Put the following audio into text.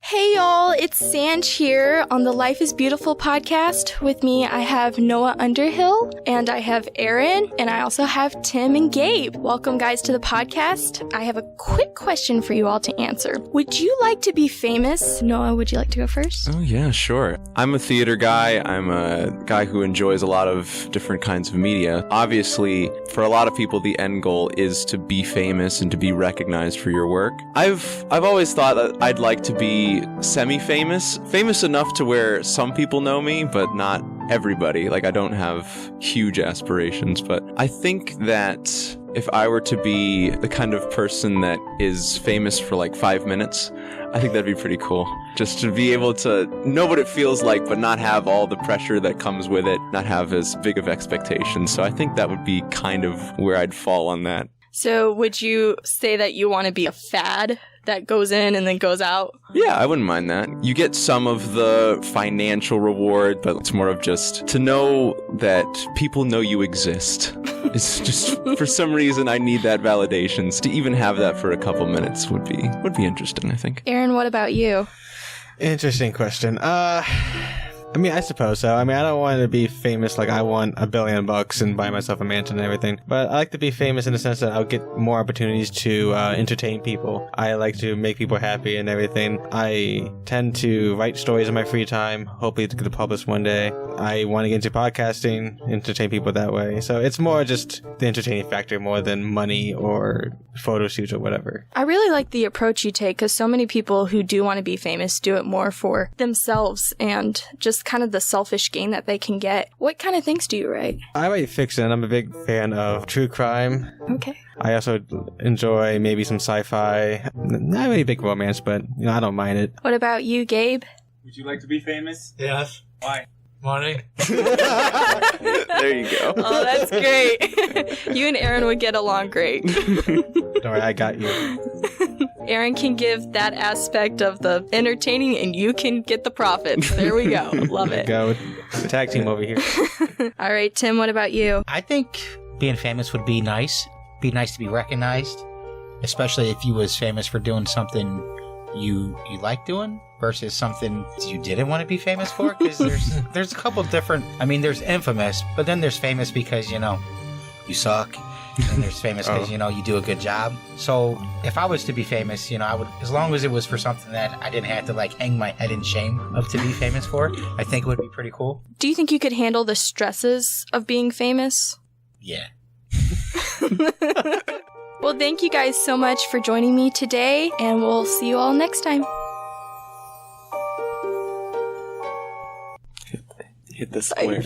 Hey y'all, it's Sanj here on the Life is Beautiful podcast. With me, I have Noah Underhill, and I have Aaron, and I also have Tim and Gabe. Welcome guys to the podcast. I have a quick question for you all to answer. Would you like to be famous? Noah, would you like to go first? Oh yeah, sure. I'm a theater guy. I'm a guy who enjoys a lot of different kinds of media. Obviously, for a lot of people, the end goal is to be famous and to be recognized for your work. I've always thought that I'd like to be semi-famous, famous enough to where some people know me, but not everybody. Like, I don't have huge aspirations, but I think that if I were to be the kind of person that is famous for like 5 minutes, I think that'd be pretty cool. Just to be able to know what it feels like, but not have all the pressure that comes with it, not have as big of expectations. So I think that would be kind of where I'd fall on that. So would you say that you want to be a fad that goes in and then goes out? Yeah, I wouldn't mind that. You get some of the financial reward, but it's more of just to know that people know you exist. It's just, for some reason, I need that validation. So to even have that for a couple minutes would be interesting, I think. Aaron, what about you? Interesting question. I suppose so. I don't want to be famous like I want $1 billion and buy myself a mansion and everything. But I like to be famous in the sense that I'll get more opportunities to entertain people. I like to make people happy and everything. I tend to write stories in my free time, hopefully to get published one day. I want to get into podcasting, entertain people that way. So it's more just the entertaining factor more than money or photo shoots or whatever. I really like the approach you take because so many people who do want to be famous do it more for themselves and just kind of the selfish gain that they can get. What kind of things do you write? I write fiction. I'm a big fan of true crime. Okay. I also enjoy maybe some sci-fi. Not really big romance, but I don't mind it. What about you, Gabe? Would you like to be famous? Yes. Why? Money. There you go. Oh, that's great. You and Aaron would get along great. Don't worry, I got you. Aaron can give that aspect of the entertaining and you can get the profit. There we go. Love it. Go. Tag team over here. All right, Tim, what about you? I think being famous would be nice. Be nice to be recognized, especially if you was famous for doing something you like doing versus something you didn't want to be famous for. Because there's a couple different. There's infamous, but then there's famous because you suck. And there's famous because, you do a good job. So if I was to be famous, I would, as long as it was for something that I didn't have to hang my head in shame of to be famous for, I think it would be pretty cool. Do you think you could handle the stresses of being famous? Yeah. Well, thank you guys so much for joining me today, and we'll see you all next time. Hit the square.